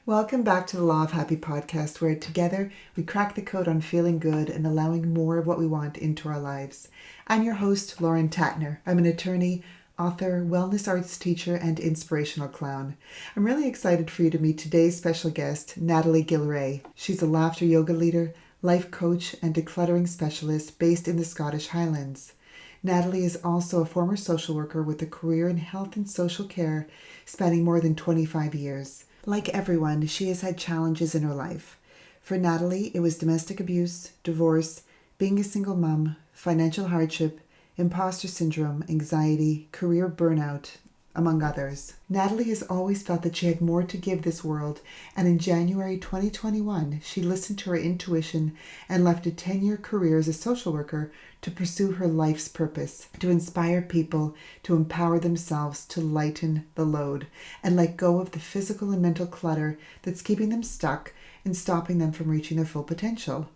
Welcome back to the Law of Happy podcast, where together we crack the code on feeling good and allowing more of what we want into our lives. I'm your host, Lauren Tatner. I'm an attorney, author, wellness arts teacher, and inspirational clown. I'm really excited for you to meet today's special guest, Natalie Gilray. She's a laughter yoga leader, life coach, and decluttering specialist based in the Scottish Highlands. Natalie is also a former social worker with a career in health and social care spanning more than 25 years. Like everyone, she has had challenges in her life. For Natalie, it was domestic abuse, divorce, being a single mom, financial hardship, imposter syndrome, anxiety, career burnout, among others. Natalie has always felt that she had more to give this world, and in January 2021, she listened to her intuition and left a 10-year career as a social worker to pursue her life's purpose, to inspire people to empower themselves to lighten the load and let go of the physical and mental clutter that's keeping them stuck and stopping them from reaching their full potential.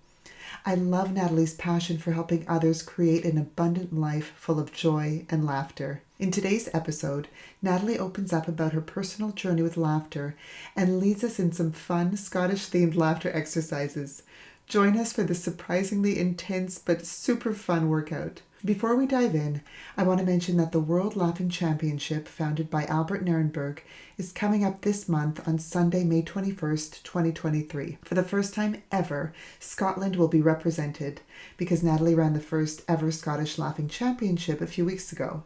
I love Natalie's passion for helping others create an abundant life full of joy and laughter. In today's episode, Natalie opens up about her personal journey with laughter and leads us in some fun Scottish-themed laughter exercises. Join us for this surprisingly intense but super fun workout. Before we dive in, I want to mention that the World Laughing Championship, founded by Albert Nirenberg, is coming up this month on Sunday, May 21st, 2023. For the first time ever, Scotland will be represented because Natalie ran the first ever Scottish Laughing Championship a few weeks ago.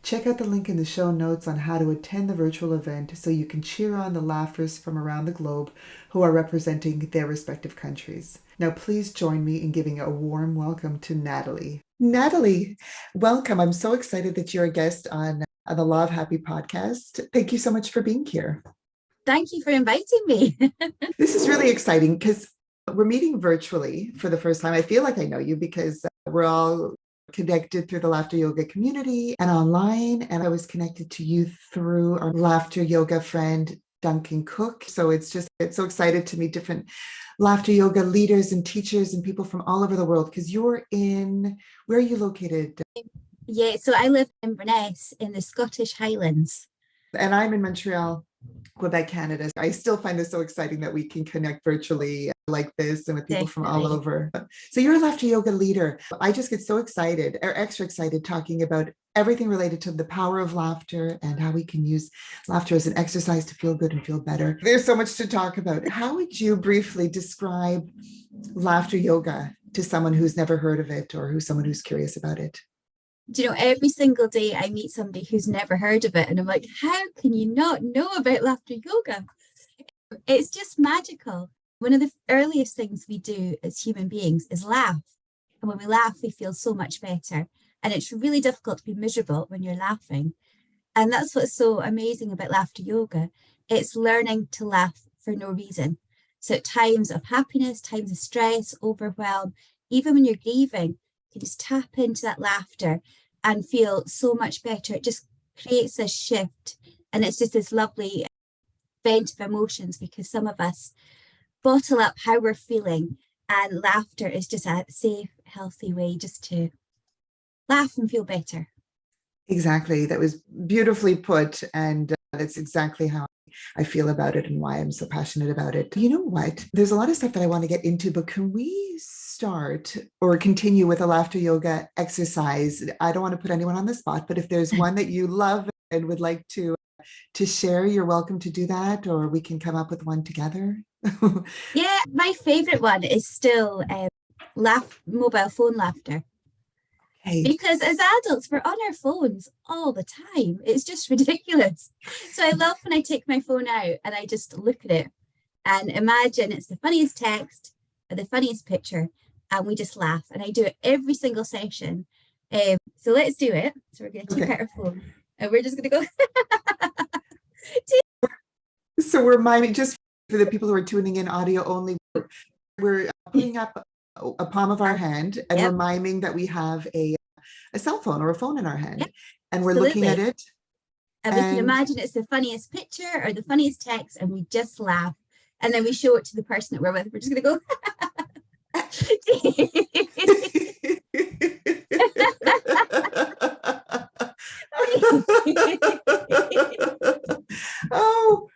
Check out the link in the show notes on how to attend the virtual event so you can cheer on the laughers from around the globe who are representing their respective countries. Now, please join me in giving a warm welcome to Natalie. Natalie, welcome. I'm so excited that you're a guest on the Law of Happy podcast. Thank you so much for being here. Thank you for inviting me. This is really exciting because we're meeting virtually for the first time. I feel like I know you because we're all connected through the laughter yoga community and online. And I was connected to you through our laughter yoga friend, Duncan Cook. So it's so excited to meet different laughter yoga leaders and teachers and people from all over the world because where are you located? Yeah, so I live in Inverness in the Scottish Highlands. And I'm in Montreal, Quebec, Canada. I still find this so exciting that we can connect virtually like this and with people from all over. So you're a laughter yoga leader. I just get so excited or extra excited talking about everything related to the power of laughter and how we can use laughter as an exercise to feel good and feel better. There's so much to talk about. How would you briefly describe laughter yoga to someone who's never heard of it or someone who's curious about it? Do you know, every single day I meet somebody who's never heard of it and I'm like, how can you not know about laughter yoga? It's just magical. One of the earliest things we do as human beings is laugh. And when we laugh, we feel so much better. And it's really difficult to be miserable when you're laughing. And that's what's so amazing about laughter yoga. It's learning to laugh for no reason. So at times of happiness, times of stress, overwhelm, even when you're grieving, you just tap into that laughter and feel so much better. It just creates this shift. And it's just this lovely vent of emotions because some of us bottle up how we're feeling, and laughter is just a safe, healthy way just to laugh and feel better. Exactly. That was beautifully put. And that's exactly how I feel about it and why I'm so passionate about it. You know what? There's a lot of stuff that I want to get into, but can we start or continue with a laughter yoga exercise? I don't want to put anyone on the spot, but if there's one that you love and would like to share, you're welcome to do that, or we can come up with one together. Yeah, my favorite one is still mobile phone laughter. Okay. Because as adults, we're on our phones all the time. It's just ridiculous. So I love when I take my phone out and I just look at it and imagine it's the funniest text or the funniest picture, and we just laugh. And I do it every single session. So let's do it. So we're going to take out our phone and we're just going to go. So we're miming, just for the people who are tuning in audio only, we're putting up a palm of our hand and we're miming that we have a cell phone or a phone in our hand, and we're looking at it. And we can imagine it's the funniest picture or the funniest text, and we just laugh. And then we show it to the person that we're with. We're just going to go. Oh.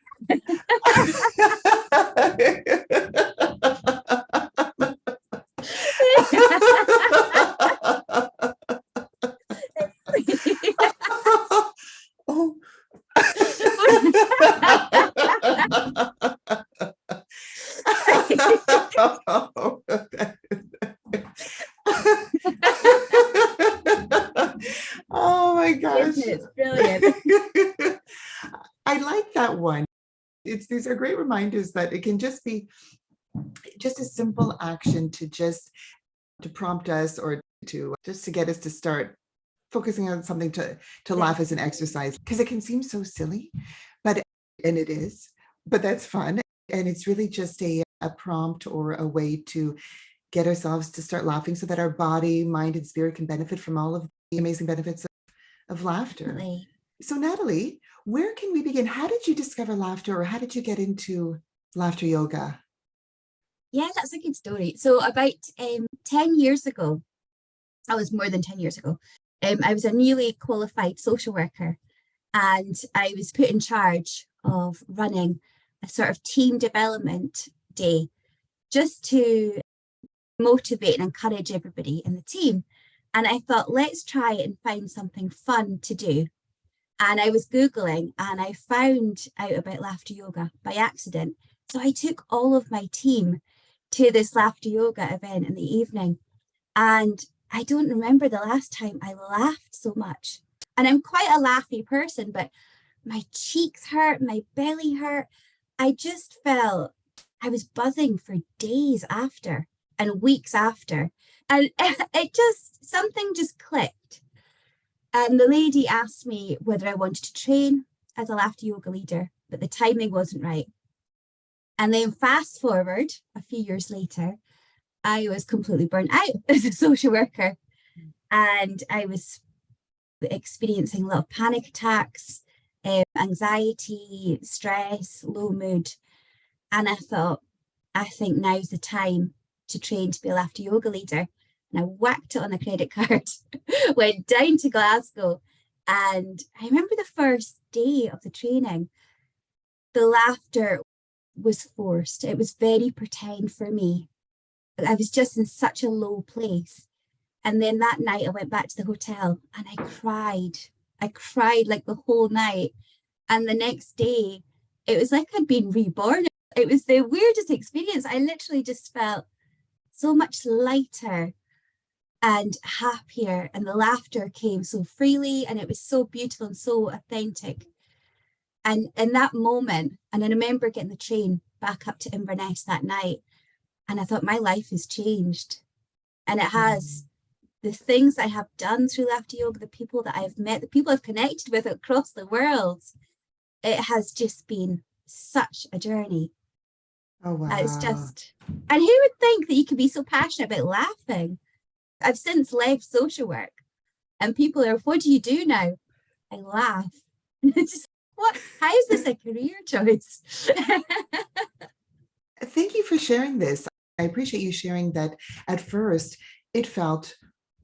It's brilliant. I like that one. These are great reminders that it can just be just a simple action to prompt us or to get us to start focusing on something to laugh as an exercise, because it can seem so silly, and it is, but that's fun. And it's really just a prompt or a way to get ourselves to start laughing so that our body, mind, and spirit can benefit from all of the amazing benefits of laughter. Definitely. So Natalie, where can we begin? How did you discover laughter, or how did you get into laughter yoga? Yeah, that's a good story. So about 10 years ago, I was more than 10 years ago, I was a newly qualified social worker, and I was put in charge of running a sort of team development day just to motivate and encourage everybody in the team. And I thought, let's try and find something fun to do. And I was Googling and I found out about laughter yoga by accident. So I took all of my team to this laughter yoga event in the evening. And I don't remember the last time I laughed so much. And I'm quite a laughy person, but my cheeks hurt, my belly hurt. I just felt I was buzzing for days after and weeks after. And something just clicked. And the lady asked me whether I wanted to train as a laughter yoga leader, but the timing wasn't right. And then fast forward a few years later, I was completely burnt out as a social worker. And I was experiencing a lot of panic attacks, anxiety, stress, low mood. And I thought, I think now's the time to train to be a laughter yoga leader. And I whacked it on a credit card, went down to Glasgow. And I remember the first day of the training, the laughter was forced. It was very pretend for me. I was just in such a low place. And then that night I went back to the hotel and I cried. I cried like the whole night. And the next day, it was like I'd been reborn. It was the weirdest experience. I literally just felt so much lighter and happier, and the laughter came so freely, and it was so beautiful and so authentic. And in that moment, and I remember getting the train back up to Inverness that night, and I thought, my life has changed. And it has. The things I have done through laughter yoga, the people that I've met, the people I've connected with across the world, it has just been such a journey. Oh, wow. It's just, and who would think that you could be so passionate about laughing? I've since left social work, and people are, what do you do now? I laugh. It's just, what? How is this a career choice? Thank you for sharing this. I appreciate you sharing that. At first, it felt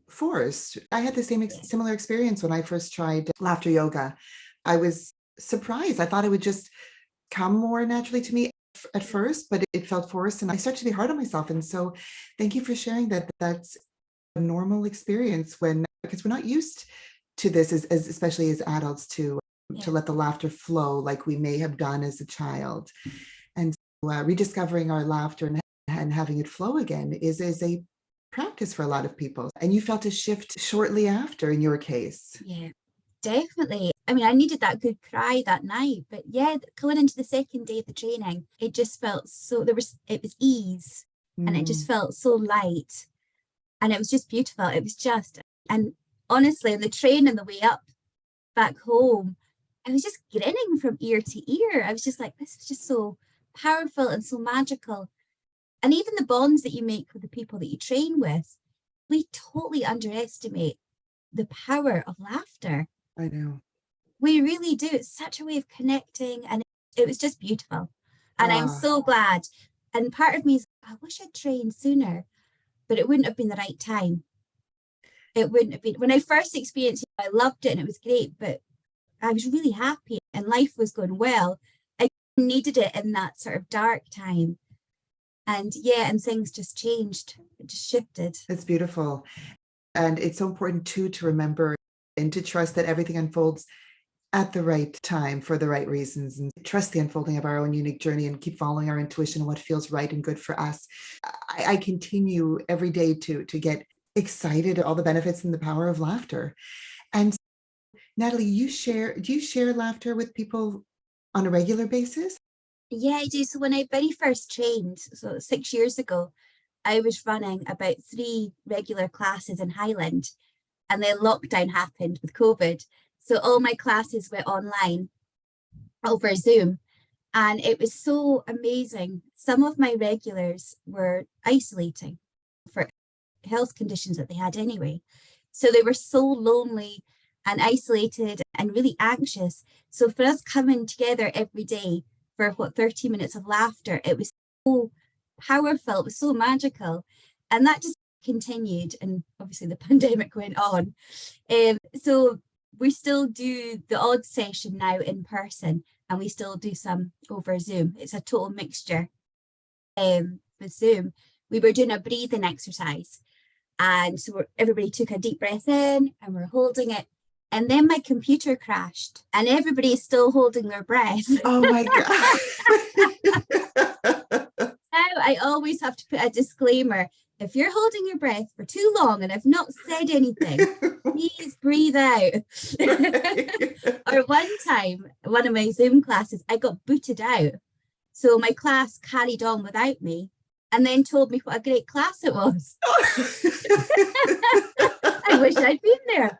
forced. I had the similar experience when I first tried laughter yoga. I was surprised. I thought it would just come more naturally to me at first, but it felt forced, and I started to be hard on myself. And so thank you for sharing that. That's a normal experience because we're not used to this as especially as adults to let the laughter flow like we may have done as a child. And so rediscovering our laughter and having it flow again is a practice for a lot of people. And you felt a shift shortly after in your case. Yeah, definitely. I mean, I needed that good cry that night, but yeah, going into the second day of the training, it just felt so, it was ease, and it just felt so light, and it was just beautiful. It was just, and honestly, on the train on the way up back home, I was just grinning from ear to ear. I was just like, this is just so powerful and so magical. And even the bonds that you make with the people that you train with, we totally underestimate the power of laughter. I know. We really do. It's such a way of connecting, and it was just beautiful. And I'm so glad. And part of me is, I wish I'd trained sooner, but it wouldn't have been the right time. It wouldn't have been. When I first experienced it, I loved it and it was great, but I was really happy and life was going well. I needed it in that sort of dark time. And and things just changed. It just shifted. It's beautiful. And it's so important too to remember and to trust that everything unfolds at the right time for the right reasons, and trust the unfolding of our own unique journey and keep following our intuition and what feels right and good for us. I continue every day to get excited at all the benefits and the power of laughter. And Natalie, do you share laughter with people on a regular basis? Yeah, I do. So when I very first trained, so 6 years ago, I was running about 3 regular classes in Highland, and then lockdown happened with COVID. So all my classes went online over Zoom, and it was so amazing. Some of my regulars were isolating for health conditions that they had anyway. So they were so lonely and isolated and really anxious. So for us coming together every day for 30 minutes of laughter, it was so powerful, it was so magical. And that just continued. And obviously the pandemic went on. So we still do the odd session now in person, and we still do some over Zoom. It's a total mixture with Zoom. We were doing a breathing exercise. And so everybody took a deep breath in and we're holding it. And then my computer crashed and everybody is still holding their breath. Oh my God. Now I always have to put a disclaimer. If you're holding your breath for too long and I've not said anything, please breathe out. Or one time, one of my Zoom classes, I got booted out. So my class carried on without me and then told me what a great class it was. I wish I'd been there.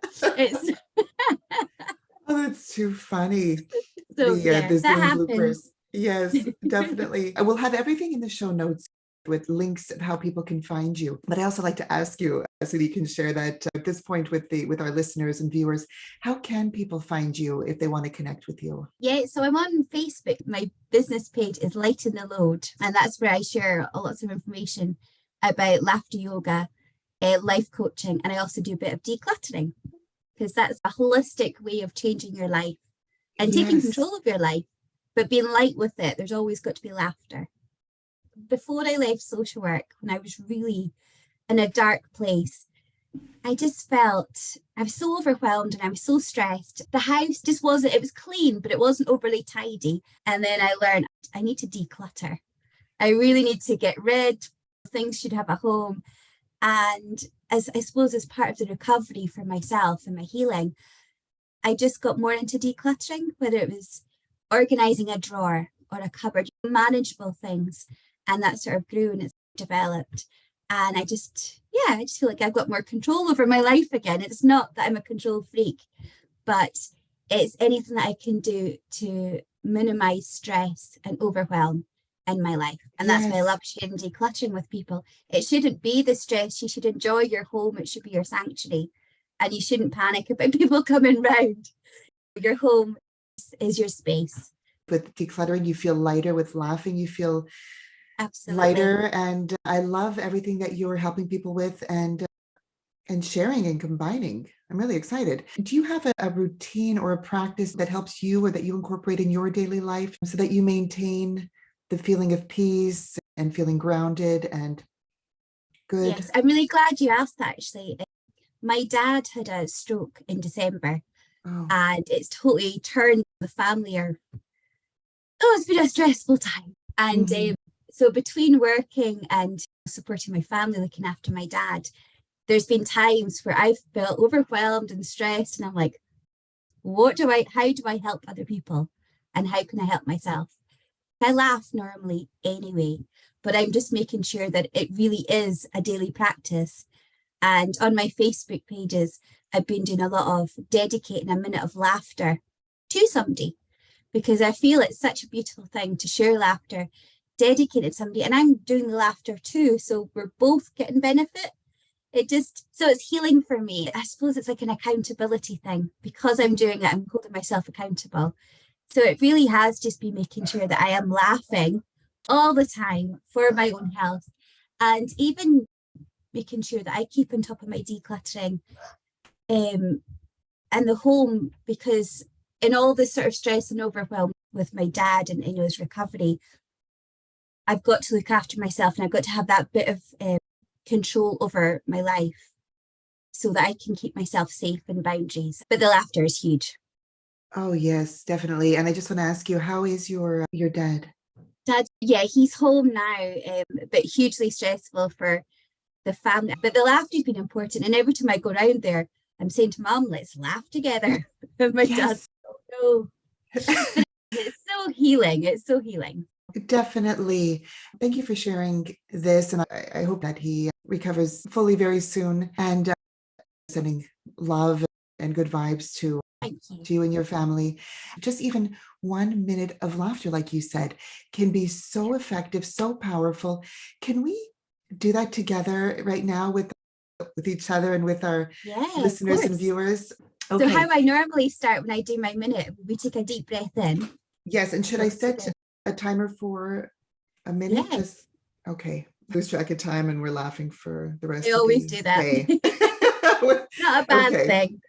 Oh, that's too funny. So The that Zoom happens. bloopers. Yes, definitely. I will have everything in the show notes with links of how people can find you. But I also like to ask you, so that you can share that at this point with our listeners and viewers, how can people find you if they want to connect with you? Yeah, so I'm on Facebook. My business page is Lighten the Load, and that's where I share lots of information about laughter yoga, life coaching, and I also do a bit of decluttering, because that's a holistic way of changing your life and taking control of your life, but being light with it. There's always got to be laughter. Before I left social work, when I was really in a dark place, I just felt I was so overwhelmed and I was so stressed. The house just wasn't, it was clean, but it wasn't overly tidy. And then I learned I need to declutter. I really need to get rid. Things should have a home. And as I suppose as part of the recovery for myself and my healing, I just got more into decluttering, whether it was organizing a drawer or a cupboard, manageable things. And that sort of grew and it's developed. And I just feel like I've got more control over my life again. It's not that I'm a control freak, but it's anything that I can do to minimize stress and overwhelm in my life. And that's why I love sharing decluttering with people. It shouldn't be the stress. You should enjoy your home. It should be your sanctuary. And you shouldn't panic about people coming round. Your home is your space. With decluttering, you feel lighter. With laughing, you feel absolutely lighter. And I love everything that you're helping people with and sharing and combining. I'm really excited. Do you have a routine or a practice that helps you or that you incorporate in your daily life so that you maintain the feeling of peace and feeling grounded and good? Yes, I'm really glad you asked that, actually. My dad had a stroke in December and it's totally turned the family it's been a stressful time. And so between working and supporting my family, looking after my dad, there's been times where I've felt overwhelmed and stressed and I'm like, how do I help other people? And how can I help myself? I laugh normally anyway, but I'm just making sure that it really is a daily practice. And on my Facebook pages, I've been doing a lot of dedicating a minute of laughter to somebody, because I feel it's such a beautiful thing to share laughter, dedicated to somebody, and I'm doing the laughter too. So we're both getting benefit. So it's healing for me. I suppose it's like an accountability thing. Because I'm doing it, I'm holding myself accountable. So it really has just been making sure that I am laughing all the time for my own health, and even making sure that I keep on top of my decluttering and the home, because in all this sort of stress and overwhelm with my dad and his recovery, I've got to look after myself and I've got to have that bit of control over my life so that I can keep myself safe and boundaries. But the laughter is huge. Oh, yes, definitely. And I just want to ask you, how is your dad? Dad, yeah, he's home now, but hugely stressful for the family. But the laughter's been important. And every time I go around there, I'm saying to Mom, let's laugh together. And my dad's, oh, no. It's so healing. It's so healing. Definitely. Thank you for sharing this. And I hope that he recovers fully very soon, and sending love and good vibes to you and your family. Just even 1 minute of laughter, like you said, can be so effective, so powerful. Can we do that together right now with each other and with our listeners and viewers? Okay. So how I normally start when I do my minute, we take a deep breath in. Yes. And should I set a timer for a minute? Yeah. Just okay. Lose track of time and we're laughing for the rest of the day. I always do that. Not a bad thing.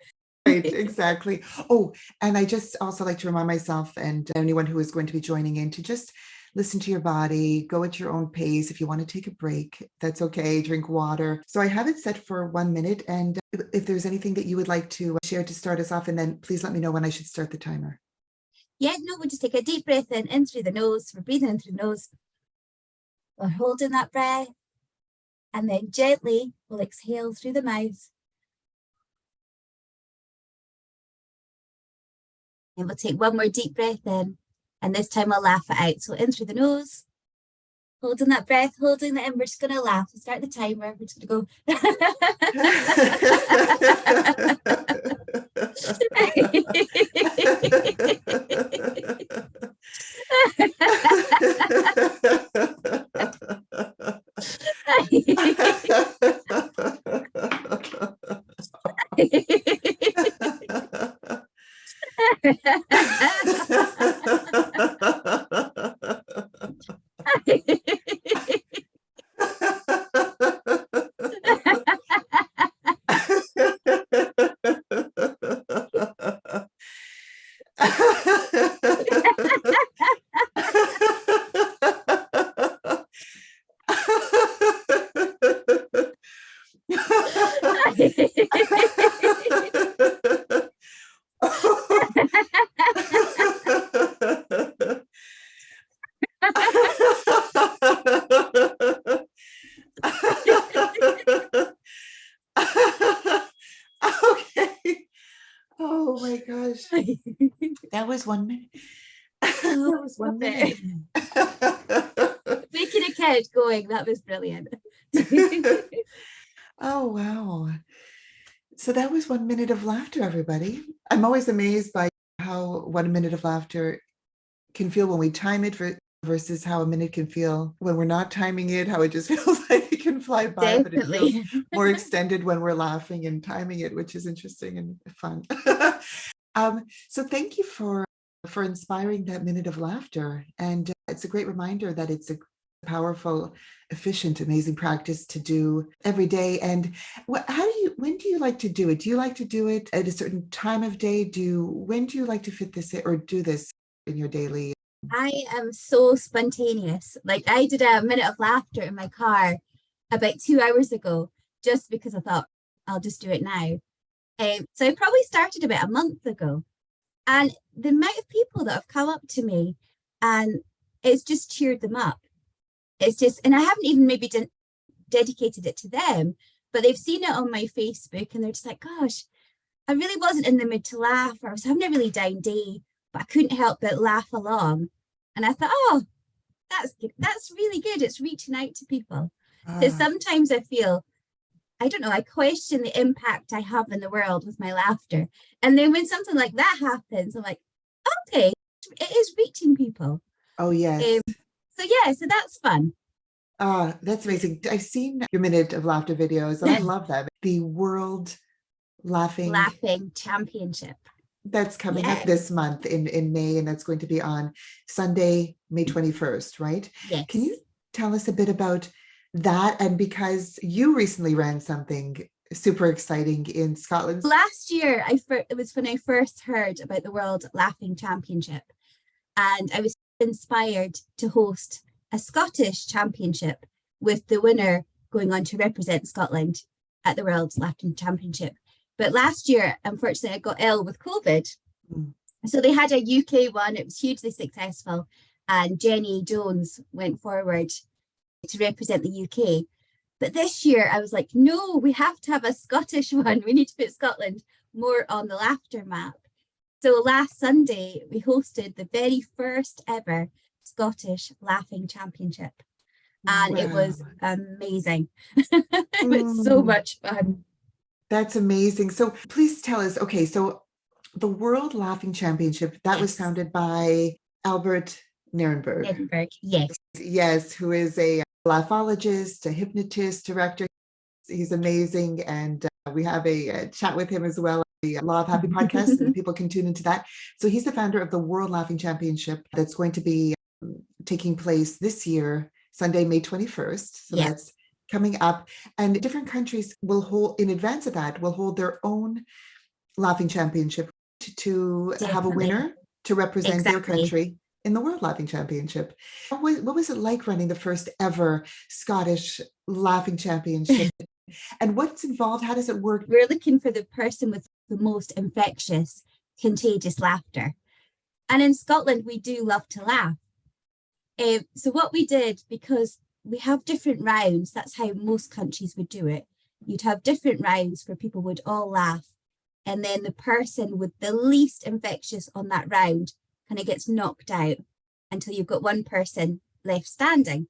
Right, exactly. Oh, and I just also like to remind myself and anyone who is going to be joining in to just listen to your body, go at your own pace. If you want to take a break, that's okay. Drink water. So I have it set for 1 minute. And if there's anything that you would like to share to start us off, and then please let me know when I should start the timer. Yeah, no, we'll just take a deep breath in through the nose. We're breathing in through the nose. We're holding that breath. And then gently we'll exhale through the mouth. And we'll take one more deep breath in. And this time we'll laugh it out. So in through the nose. Holding that breath, holding it in. We're just going to laugh. We'll start the timer. We're just going Okay. Oh my gosh. That was 1 minute. That was 1 minute. Making a count going. That was brilliant. Oh, wow. So that was 1 minute of laughter, everybody. I'm always amazed by how 1 minute of laughter can feel when we time it versus how a minute can feel when we're not timing it, how it just feels like it can fly by, but it feels more extended when we're laughing and timing it, which is interesting and fun. So thank you for inspiring that minute of laughter. And it's a great reminder that it's a powerful, efficient, amazing practice to do every day. And when do you like to do it? Do you like to do it at a certain time of day? When do you like to fit this in or do this in your daily? I am so spontaneous. Like I did a minute of laughter in my car about 2 hours ago, just because I thought I'll just do it now. So I probably started about a month ago. And the amount of people that have come up to me and it's just cheered them up. It's just, and I haven't even maybe dedicated it to them, but they've seen it on my Facebook and they're just like, gosh, I really wasn't in the mood to laugh, or I was having a really down day, but I couldn't help but laugh along. And I thought, oh, that's good. That's really good. It's reaching out to people. Because sometimes I feel, I don't know, I question the impact I have in the world with my laughter. And then when something like that happens, I'm like, okay, it is reaching people. Oh, yes. So that's fun. That's amazing. I've seen your minute of laughter videos and I love that. The World Laughing Championship. That's coming up this month in May, and that's going to be on Sunday, May 21st, right? Yes. Can you tell us a bit about that? And because you recently ran something super exciting in Scotland. Last year, it was when I first heard about the World Laughing Championship. And I was inspired to host a Scottish championship with the winner going on to represent Scotland at the World Laughing Championship. But last year, unfortunately, I got ill with COVID. So they had a UK one. It was hugely successful. And Jenny Jones went forward to represent the UK. But this year I was like, no, we have to have a Scottish one. We need to put Scotland more on the laughter map. So last Sunday, we hosted the very first ever Scottish Laughing Championship. And it Wow. was amazing. It was so much fun. That's amazing. So please tell us, okay, so the World Laughing Championship, that was Yes. founded by Albert Nirenberg. Edinburgh, yes. Yes, who is a laughologist, a hypnotist, director. He's amazing. And we have a chat with him as well, the Law of Happy podcast, and people can tune into that. So he's the founder of the World Laughing Championship that's going to be taking place this year, Sunday, May 21st. So that's coming up. And different countries will hold, in advance of that, will hold their own laughing championship to have a winner to represent their country in the World Laughing Championship. What was it like running the first ever Scottish Laughing Championship? And what's involved? How does it work? We're looking for the person with the most infectious, contagious laughter. And in Scotland, we do love to laugh. So what we did, because we have different rounds, that's how most countries would do it. You'd have different rounds where people would all laugh. And then the person with the least infectious on that round kind of gets knocked out until you've got one person left standing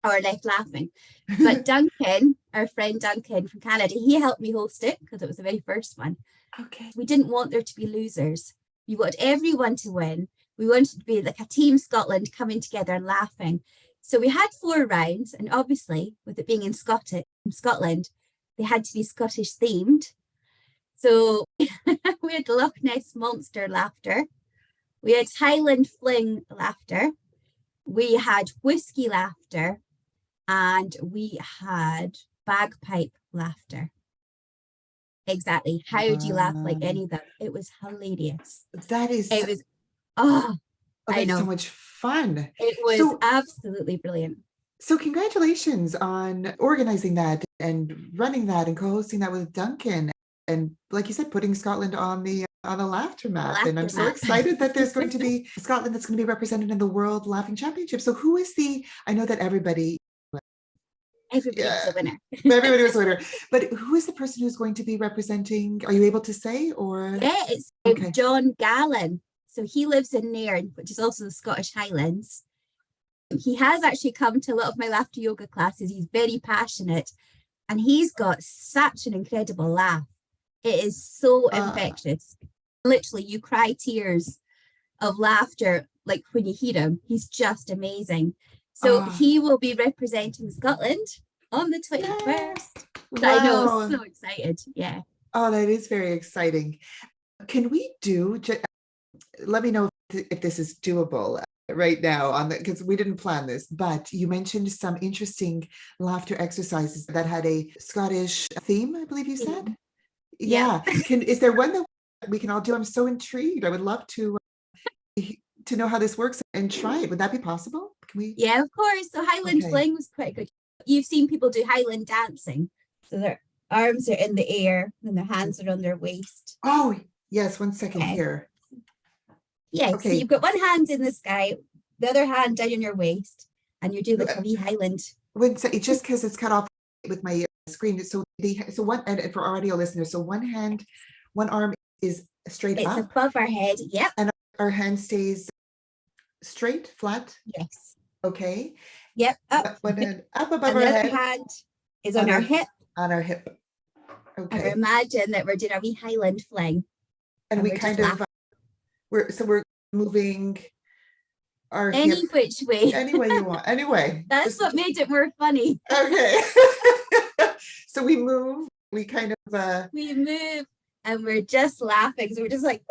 or left laughing. But Duncan, our friend Duncan from Canada, he helped me host it because it was the very first one. Okay. We didn't want there to be losers. We wanted everyone to win. We wanted to be like a Team Scotland coming together and laughing. So we had 4 rounds, and obviously with it being in Scotland, they had to be Scottish themed. So we had Loch Ness Monster laughter. We had Highland Fling laughter. We had whiskey laughter. And we had bagpipe laughter. Exactly. How do you laugh like any of them? It was hilarious. It was, I know. So much fun. It was absolutely brilliant. So congratulations on organizing that and running that and co-hosting that with Duncan. And like you said, putting Scotland on the laughter map. And I'm so excited that there's going to be Scotland that's going to be represented in the World Laughing Championship. So who is I know that everybody was a winner. Everybody was a winner. But who is the person who's going to be representing? Are you able to say? Or it's John Gallen. So he lives in Nairn, which is also the Scottish Highlands. He has actually come to a lot of my laughter yoga classes. He's very passionate, and he's got such an incredible laugh. It is so infectious. Literally, you cry tears of laughter like when you hear him. He's just amazing. So he will be representing Scotland on the 21st. Wow. I know, so excited. Yeah. Oh, that is very exciting. Can we let me know if this is doable right now because we didn't plan this, but you mentioned some interesting laughter exercises that had a Scottish theme, I believe you said. Yeah. Is there one that we can all do? I'm so intrigued. I would love to know how this works and try it. Would that be possible? Can we? Yeah, of course. So Highland Fling was quite good. You've seen people do Highland dancing. So their arms are in the air and their hands are on their waist. Oh, yes. 1 second here. Yeah, so you've got one hand in the sky, the other hand down on your waist, and you're doing like a wee Highland. It's just because it's cut off with my screen. So one, and for our audio listeners, so one arm is straight up. It's above our head. Yep. And our hand stays straight, flat. Yes. Okay. Yep. Up. One hand up above and our the head. other hand is on our hip. On our hip. Okay. And imagine that we're doing a wee Highland Fling. And we kind of we're moving our any hip which way. Any way you want. Anyway. That's what made it more funny. Okay. So we move. We kind of we move and we're just laughing. So we're just like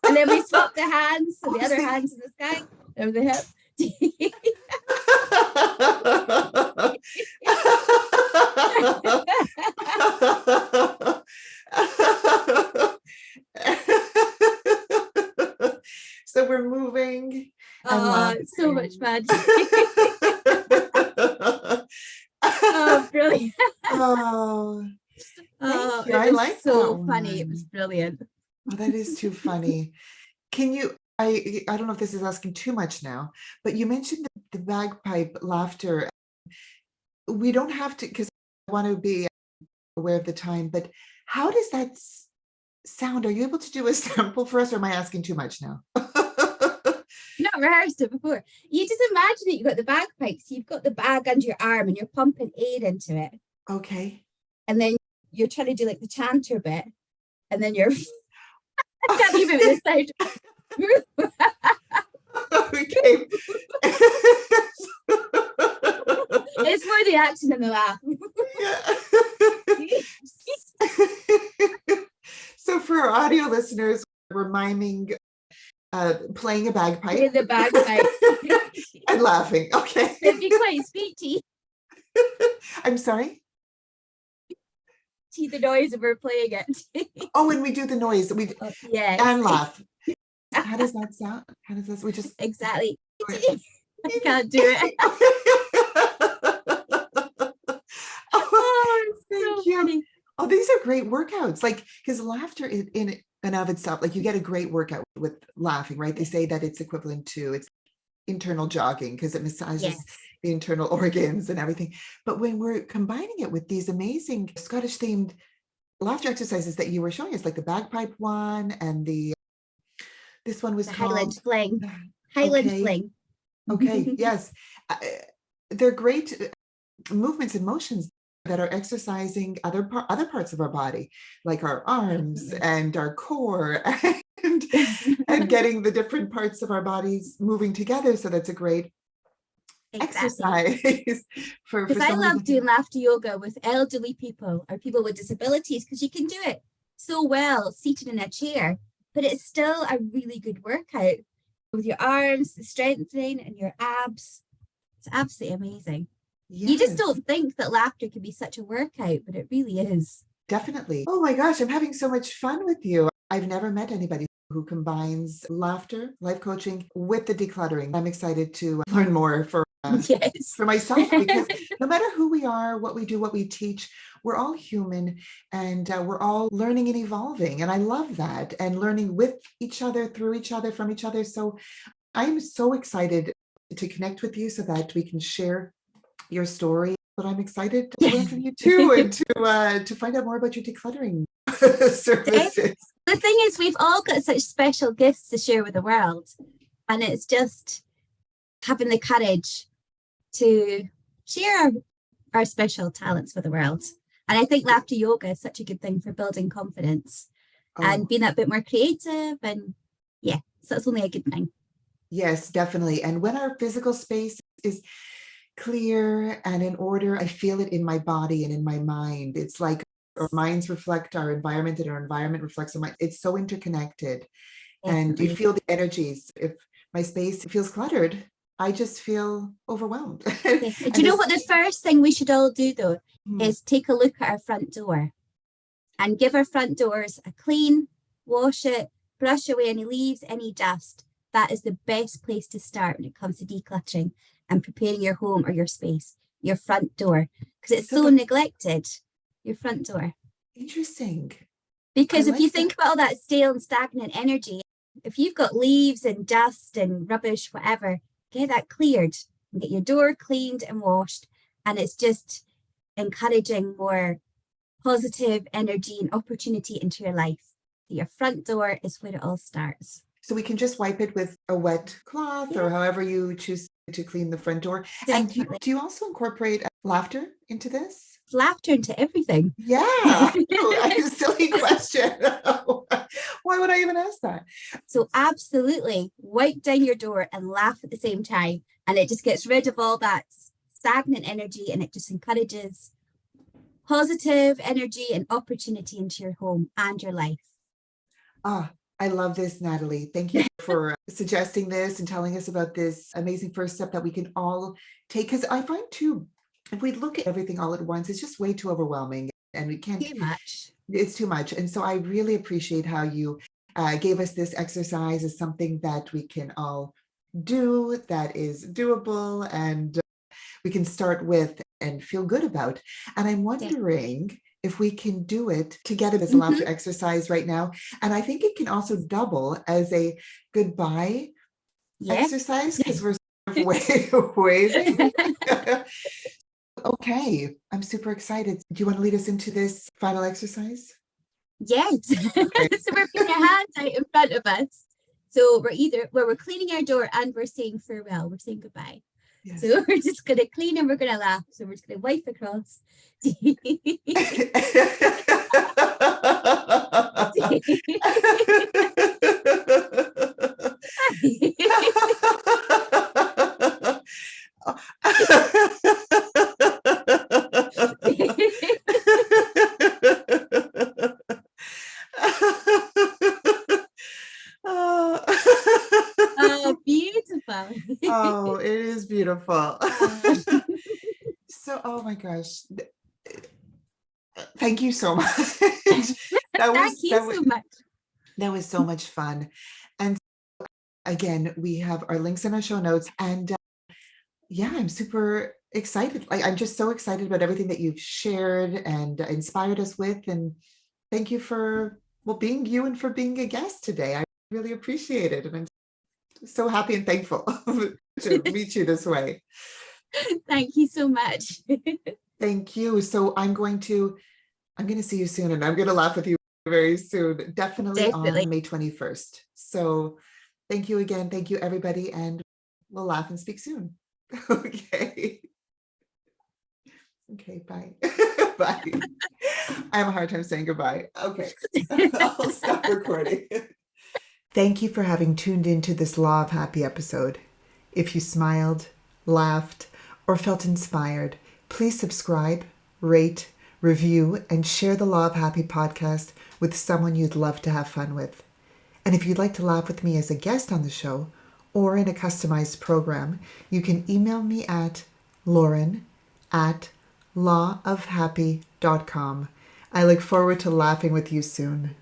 and then we swap the hands, so the other hand's in the sky over the hip. So we're moving. It's so much fun. Brilliant. Thank you. It was like so funny. It was brilliant. Oh, that is too funny. Can you, I don't know if this is asking too much now, but you mentioned the bagpipe laughter. We don't have to, because I want to be aware of the time, but how does that sound? Are you able to do a sample for us, or am I asking too much now? Not rehearsed it before. You just imagine it. You've got the bagpipes. You've got the bag under your arm, and you're pumping air into it. Okay. And then you're trying to do like the chanter bit, and then you're I can't even this sound. Okay. It's more the action than the laugh. So for our audio listeners, we're miming playing a bagpipe. With the bagpipes. And laughing. Okay. It'd be quite speechy. I'm sorry? See the noise of her playing it. Oh, when we do the noise, yes. And laugh. How does that sound? How does this? We just exactly. I can't do it. Oh, thank you. Funny. Oh, these are great workouts. Like, because laughter is in and of itself, like you get a great workout with laughing, right? They say that it's equivalent to it's internal jogging because it massages the internal organs and everything. But when we're combining it with these amazing Scottish themed laughter exercises that you were showing us, like the bagpipe one and this one was the called Highland Fling. Highland Fling. Okay, yes. They're great movements and motions that are exercising other parts of our body, like our arms and our core and getting the different parts of our bodies moving together. So that's a great exercise for because I love doing laughter yoga with elderly people or people with disabilities, because you can do it so well seated in a chair, but it's still a really good workout with your arms, the strengthening and your abs. It's absolutely amazing. Yes. You just don't think that laughter can be such a workout, but it really is. Definitely. Oh my gosh, I'm having so much fun with you. I've never met anybody who combines laughter, life coaching with the decluttering. I'm excited to learn more for myself, because no matter who we are, what we do, what we teach, we're all human and we're all learning and evolving. And I love that, and learning with each other, through each other, from each other. So I'm so excited to connect with you so that we can share your story. But I'm excited to learn from you too, and to find out more about your decluttering services. The thing is, we've all got such special gifts to share with the world, and it's just having the courage to share our special talents with the world. And I think laughter yoga is such a good thing for building confidence and being that bit more creative. And so it's only a good thing. Yes, definitely. And when our physical space is clear and in order, I feel it in my body and in my mind. It's like our minds reflect our environment and our environment reflects our mind. It's so interconnected. Definitely. And you feel the energies. If my space feels cluttered, I just feel overwhelmed. Do you know what the first thing we should all do though is take a look at our front door and give our front doors a clean, wash it, brush away any leaves, any dust. That is the best place to start when it comes to decluttering and preparing your home or your space, your front door, because it's so neglected, your front door. Interesting. Because if you think about all that stale and stagnant energy, if you've got leaves and dust and rubbish, whatever, get that cleared and get your door cleaned and washed. And it's just encouraging more positive energy and opportunity into your life. Your front door is where it all starts. So we can just wipe it with a wet cloth or however you choose to clean the front door. Definitely. And do you also incorporate laughter into this? Laughter into everything. Yeah. Silly question. Why would I even ask that? So absolutely wipe down your door and laugh at the same time. And it just gets rid of all that stagnant energy, and it just encourages positive energy and opportunity into your home and your life. I love this, Natalie. Thank you for suggesting this and telling us about this amazing first step that we can all take. Because I find too, if we look at everything all at once, it's just way too overwhelming and we can't. Too much. It's too much. And so I really appreciate how you gave us this exercise as something that we can all do, that is doable, and we can start with and feel good about. And I'm wondering if we can do it together as a Mhm. laughter exercise right now. And I think it can also double as a goodbye Yeah. exercise because we're sort of waving. Okay, I'm super excited. Do you want to lead us into this final exercise? Yes. Okay. So we're putting our hands out in front of us. So we're cleaning our door and we're saying farewell. We're saying goodbye. Yes. So we're just gonna clean and we're gonna laugh. So we're just gonna wipe across. Oh, beautiful. Oh, it is beautiful. Uh, So, oh my gosh. Thank you so much. That Thank was you that was so much. that was so much fun. And again, we have our links in our show notes. And yeah, I'm super excited. I'm just so excited about everything that you've shared and inspired us with. And thank you for being you and for being a guest today. I really appreciate it. And I'm so happy and thankful to meet you this way. Thank you so much. Thank you. So I'm going to see you soon and I'm going to laugh with you very soon, definitely Definitely. on May 21st. So thank you again. Thank you, everybody. And we'll laugh and speak soon. Okay. Okay. Bye. Bye. I have a hard time saying goodbye. Okay. I'll stop recording. Thank you for having tuned into this Law of Happy episode. If you smiled, laughed, or felt inspired, please subscribe, rate, review, and share the Law of Happy podcast with someone you'd love to have fun with. And if you'd like to laugh with me as a guest on the show or in a customized program, you can email me at lauren@lawofhappy.com. I look forward to laughing with you soon.